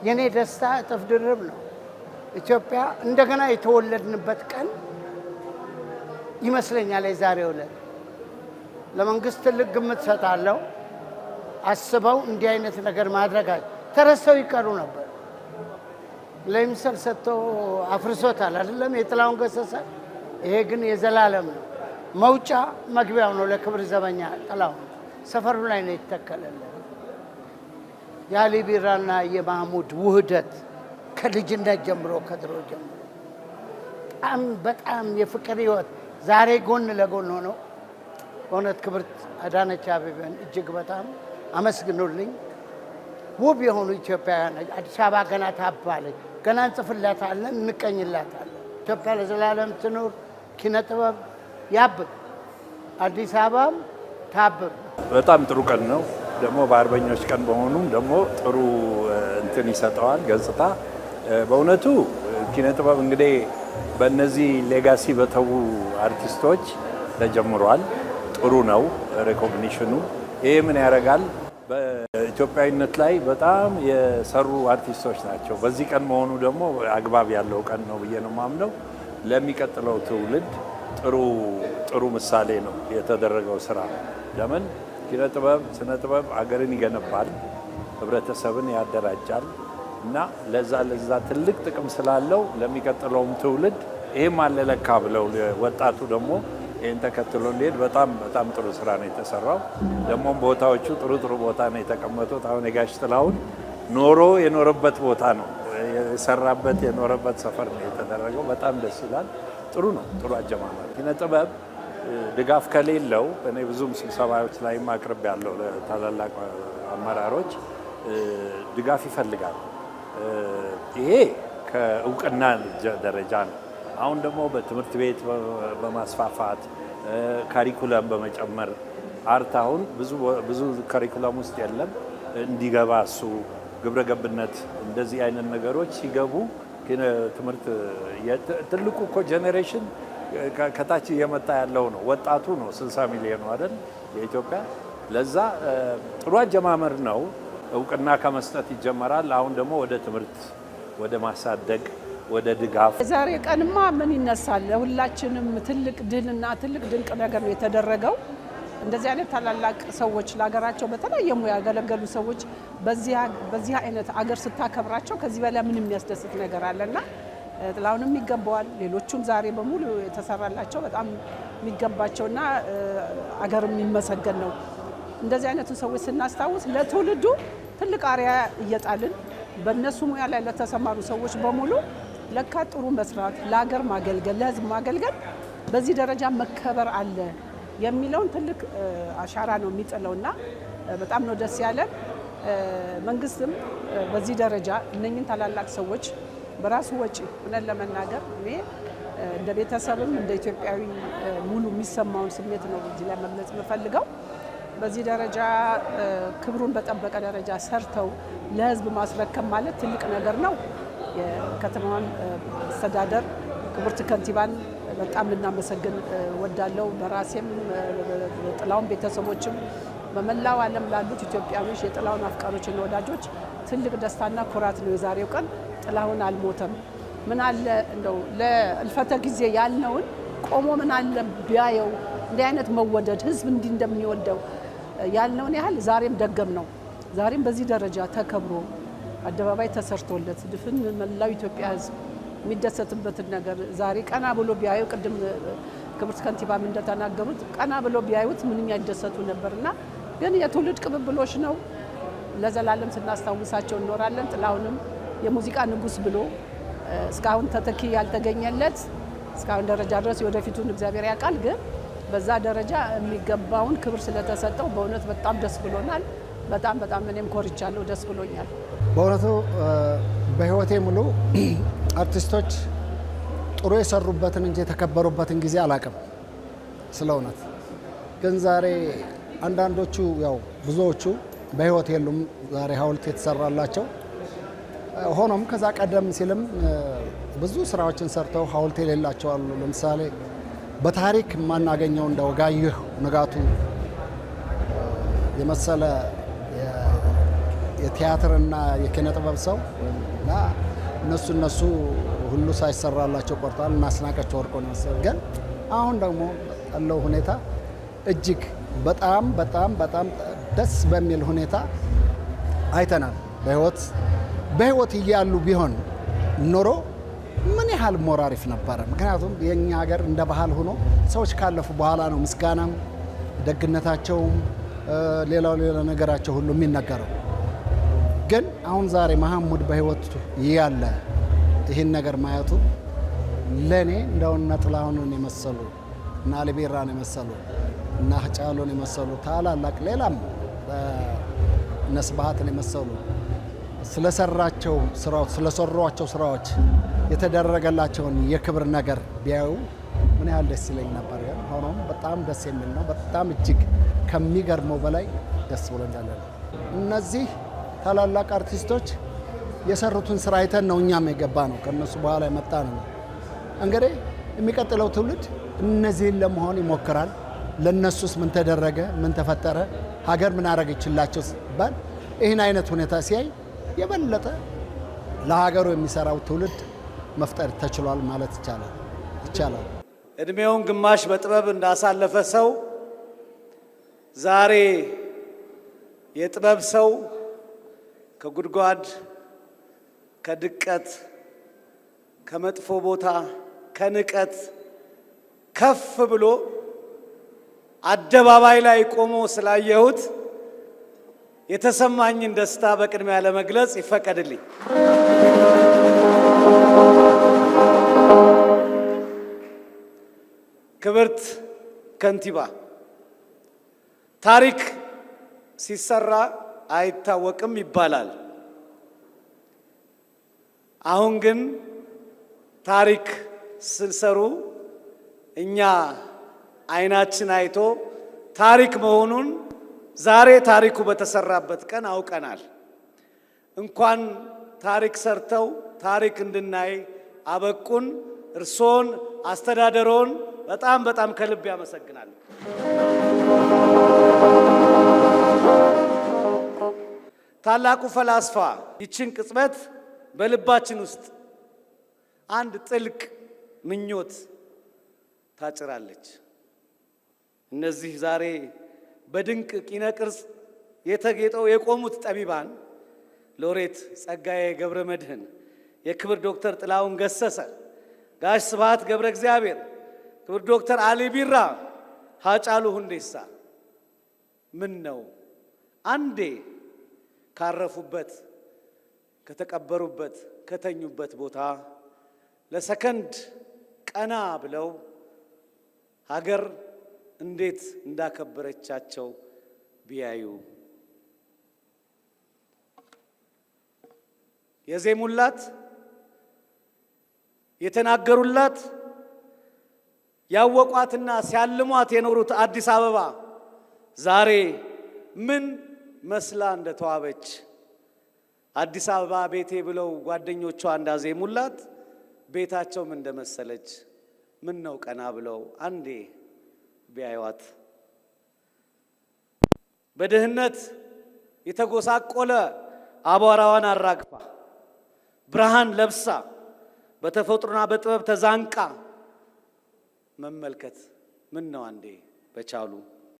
የኔ ደስታ እጥፍ ድርብ ነው። ኢትዮጵያ እንደገና የተወለድንበት ቀን ይመስለኛል የዛሬው ዕለት። ለመንግስት ትልቅ ግምት ሰጣለሁ። አስበው እንዲህ አይነት ነገር ማድረጋቸው ተረስተው ይቀሩ ነበር። ለምሳሌ ሰጥቶ አፍርሶታል አይደለም የጥላውን ገሰሰ። ይሄ ግን የዘላለም ነው። መውጫ መግቢያው ነው ለክብር ዘበኛ ጥላውን ሰፈሩ ላይ ነው የተተከለለት። የአሊ ቢራና የማህሙድ ውህደት ከልጅነት ጀምሮ ከድሮ ጀምሮ በጣም የፍቅር ህይወት ዛሬ ጎን ለጎን ሆነው በእውነት ክብርት አዳነች አቤቤን እጅግ በጣም አመስግኑልኝ። ውብ የሆኑ ኢትዮጵያውያን አዲስ አበባ ገና ታባለች። ገና እንጽፍላታለን፣ እንቀኝላታለን። ኢትዮጵያ ለዘላለም ትኑር። ኪነ ጥበብ ያብብ፣ አዲስ አበባም ታብብ። በጣም ጥሩ ቀን ነው። ደግሞ በአርበኞች ቀን በመሆኑም ደግሞ ጥሩ እንትን ይሰጠዋል ገጽታ። በእውነቱ ኪነ ጥበብ እንግዲህ በእነዚህ ሌጋሲ በተዉ አርቲስቶች ተጀምሯል። ጥሩ ነው ሬኮግኒሽኑ። ይሄ ምን ያደርጋል? በኢትዮጵያዊነት ላይ በጣም የሰሩ አርቲስቶች ናቸው። በዚህ ቀን መሆኑ ደግሞ አግባብ ያለው ቀን ነው ብዬ ነው የማምነው። ለሚቀጥለው ትውልድ ጥሩ ምሳሌ ነው የተደረገው ስራ። ለምን ኪነ ጥበብ፣ ስነ ጥበብ አገርን ይገነባል፣ ህብረተሰብን ያደራጃል እና ለዛ ትልቅ ጥቅም ስላለው ለሚቀጥለውም ትውልድ ይሄም አለ ለካ ብለው ወጣቱ ደግሞ ይሄን ተከትሎ እንዲሄድ በጣም ጥሩ ስራ ነው የተሰራው። ደግሞ ቦታዎቹ ጥሩ ቦታ ነው የተቀመጡት። አሁን የጋሽ ጥላሁን ኖሮ የኖረበት ቦታ ነው የሰራበት የኖረበት ሰፈር ነው የተደረገው። በጣም ደስ ይላል። ጥሩ ነው። ጥሩ አጀማመር። ኪነ ጥበብ ድጋፍ ከሌለው እኔ ብዙም ስብሰባዎች ላይ ማቅረብ ያለው ለታላላቅ አመራሮች ድጋፍ ይፈልጋል። ይሄ ከእውቅና ደረጃ ነው። አሁን ደግሞ በትምህርት ቤት በማስፋፋት ካሪኩለም በመጨመር አርት አሁን ብዙ ካሪኩለም ውስጥ የለም እንዲገባ እሱ ግብረ ገብነት እንደዚህ አይነት ነገሮች ሲገቡ ግን ትምህርት ትልቁ እኮ ጄኔሬሽን ከታች እየመጣ ያለው ነው። ወጣቱ ነው 60 ሚሊዮን አይደል የኢትዮጵያ። ለዛ ጥሩ አጀማመር ነው። እውቅና ከመስጠት ይጀመራል። አሁን ደግሞ ወደ ትምህርት ወደ ማሳደግ ወደ ድጋፍ ዛሬ ቀንማ ምን ይነሳል? ለሁላችንም ትልቅ ድልና ትልቅ ድንቅ ነገር ነው የተደረገው። እንደዚህ አይነት ታላላቅ ሰዎች ለሀገራቸው በተለያየ ሙያ ያገለገሉ ሰዎች በዚህ አይነት አገር ስታከብራቸው ከዚህ በላይ ምን የሚያስደስት ነገር አለና ጥላሁንም ይገባዋል። ሌሎቹም ዛሬ በሙሉ የተሰራላቸው በጣም የሚገባቸውና አገር የሚመሰገን ነው። እንደዚህ አይነቱ ሰዎች ስናስታውስ ለትውልዱ ትልቅ አርአያ እየጣልን በእነሱ ሙያ ላይ ለተሰማሩ ሰዎች በሙሉ ለካ ጥሩ መስራት፣ ለሀገር ማገልገል፣ ለሕዝብ ማገልገል በዚህ ደረጃ መከበር አለ የሚለውን ትልቅ አሻራ ነው የሚጥለውና በጣም ነው ደስ ያለን። መንግስትም በዚህ ደረጃ እነኝን ታላላቅ ሰዎች በራሱ ወጪ ሆነን ለመናገር እኔ እንደ ቤተሰብም እንደ ኢትዮጵያዊ ሙሉ የሚሰማውን ስሜት ነው እዚህ ላይ መግለጽ የምፈልገው። በዚህ ደረጃ ክብሩን በጠበቀ ደረጃ ሰርተው ለሕዝብ ማስረከብ ማለት ትልቅ ነገር ነው። የከተማዋን አስተዳደር ክብርት ከንቲባን በጣም ልናመሰግን ወዳለው በራሴም ጥላሁን ቤተሰቦችም በመላው ዓለም ላሉት ኢትዮጵያውያን የጥላሁን አፍቃሪዎችና ወዳጆች ትልቅ ደስታና ኩራት ነው የዛሬው ቀን። ጥላሁን አልሞተም። ምን አለ እንደው ለእልፈተ ጊዜ ያልነውን ቆሞ ምን አለ ቢያየው እንዲህ አይነት መወደድ ህዝብ እንዲህ እንደሚወደው ያልነውን ያህል ዛሬም ደገም ነው። ዛሬም በዚህ ደረጃ ተከብሮ አደባባይ ተሰርቶለት ድፍን መላው ኢትዮጵያ ህዝብ የሚደሰትበትን ነገር ዛሬ ቀና ብሎ ቢያዩ ቅድም ክብርት ከንቲባም እንደተናገሩት ቀና ብሎ ቢያዩት ምንኛ ይደሰቱ ነበርና ግን የትውልድ ቅብብሎሽ ነው። ለዘላለም ስናስታውሳቸው እንኖራለን። ጥላሁንም የሙዚቃ ንጉስ ብሎ እስካሁን ተተኪ ያልተገኘለት እስካሁን ደረጃ ድረስ ወደፊቱን እግዚአብሔር ያውቃል። ግን በዛ ደረጃ የሚገባውን ክብር ስለተሰጠው በእውነት በጣም ደስ ብሎናል። በጣም እኔም ኮርቻለሁ፣ ደስ ብሎኛል። በእውነቱ በህይወቴ ሙሉ አርቲስቶች ጥሩ የሰሩበትን እንጂ የተከበሩበትን ጊዜ አላውቅም። ስለ እውነት ግን ዛሬ አንዳንዶቹ ያው ብዙዎቹ በህይወት የሉም ዛሬ ሐውልት የተሰራላቸው። ሆኖም ከዛ ቀደም ሲልም ብዙ ስራዎችን ሰርተው ሐውልት የሌላቸው አሉ። ለምሳሌ በታሪክ የማናገኘው እንደ ወጋየሁ ንጋቱ የመሰለ የቲያትርና የኪነ ጥበብ ሰው እና እነሱ ሁሉ ሳይሰራላቸው ቆርጧል። እናስናቀቸው ወርቆ ነው መሰለኝ። ግን አሁን ደግሞ ያለው ሁኔታ እጅግ በጣም ደስ በሚል ሁኔታ አይተናል። በህይወት እያሉ ቢሆን ኖሮ ምን ያህል ሞራሪፍ ነበረ። ምክንያቱም የኛ ሀገር እንደ ባህል ሆኖ ሰዎች ካለፉ በኋላ ነው ምስጋናም ደግነታቸውም ሌላ ነገራቸው ሁሉ የሚነገረው። ግን አሁን ዛሬ መሐሙድ በህይወት ያለ ይህን ነገር ማየቱ ለኔ እንደው እነ ጥላሁንን የመሰሉ እና አሊቢራን የመሰሉ እና ጫሎን የመሰሉ ታላላቅ ሌላም እነ ስብሃትን የመሰሉ ስለሰሯቸው ስራዎች የተደረገላቸውን የክብር ነገር ቢያዩ ምን ያህል ደስ ይለኝ ነበር። ግን ሆኖም በጣም ደስ የሚል ነው። በጣም እጅግ ከሚገርመው በላይ ደስ ብሎኛል። እነዚህ ታላላቅ አርቲስቶች የሰሩትን ስራ አይተን ነው እኛም የገባ ነው ከነሱ በኋላ የመጣ ነው። እንግዲህ የሚቀጥለው ትውልድ እነዚህን ለመሆን ይሞክራል። ለነሱስ ምን ተደረገ፣ ምን ተፈጠረ፣ ሀገር ምን አረገችላቸው ሲባል ይህን አይነት ሁኔታ ሲያይ የበለጠ ለሀገሩ የሚሰራው ትውልድ መፍጠር ተችሏል ማለት ይቻላል። እድሜውን ግማሽ በጥበብ እንዳሳለፈ ሰው ዛሬ የጥበብ ሰው ከጉድጓድ ከድቀት ከመጥፎ ቦታ ከንቀት ከፍ ብሎ አደባባይ ላይ ቆሞ ስላየሁት የተሰማኝን ደስታ በቅድሚያ ለመግለጽ ይፈቀድልኝ። ክብርት ከንቲባ፣ ታሪክ ሲሰራ አይታወቅም ይባላል። አሁን ግን ታሪክ ስንሰሩ እኛ አይናችን አይቶ ታሪክ መሆኑን ዛሬ ታሪኩ በተሰራበት ቀን አውቀናል። እንኳን ታሪክ ሰርተው ታሪክ እንድናይ አበቁን። እርሶን አስተዳደሮን በጣም ከልብ ያመሰግናል። ታላቁ ፈላስፋ ይችን ቅጽበት በልባችን ውስጥ አንድ ጥልቅ ምኞት ታጭራለች። እነዚህ ዛሬ በድንቅ ኪነ ቅርጽ የተጌጠው የቆሙት ጠቢባን ሎሬት ጸጋዬ ገብረ መድኅን፣ የክብር ዶክተር ጥላሁን ገሰሰ፣ ጋሽ ስብሃት ገብረ እግዚአብሔር፣ ክብር ዶክተር አሊ ቢራ፣ ሃጫሉ ሁንዴሳ ምን ነው አንዴ ካረፉበት ከተቀበሩበት ከተኙበት ቦታ ለሰከንድ ቀና ብለው ሀገር እንዴት እንዳከበረቻቸው ቢያዩ። የዜሙላት የተናገሩላት ያወቋትና ሲያልሟት የኖሩት አዲስ አበባ ዛሬ ምን መስላ እንደተዋበች አዲስ አበባ ቤቴ ብለው ጓደኞቿ እንዳዜሙላት ቤታቸውም እንደመሰለች ምን ነው ቀና ብለው አንዴ ቢያዩዋት። በድህነት የተጎሳቆለ አቧራዋን አራግፋ ብርሃን ለብሳ በተፈጥሮና በጥበብ ተዛንቃ መመልከት ምን ነው አንዴ በቻሉ።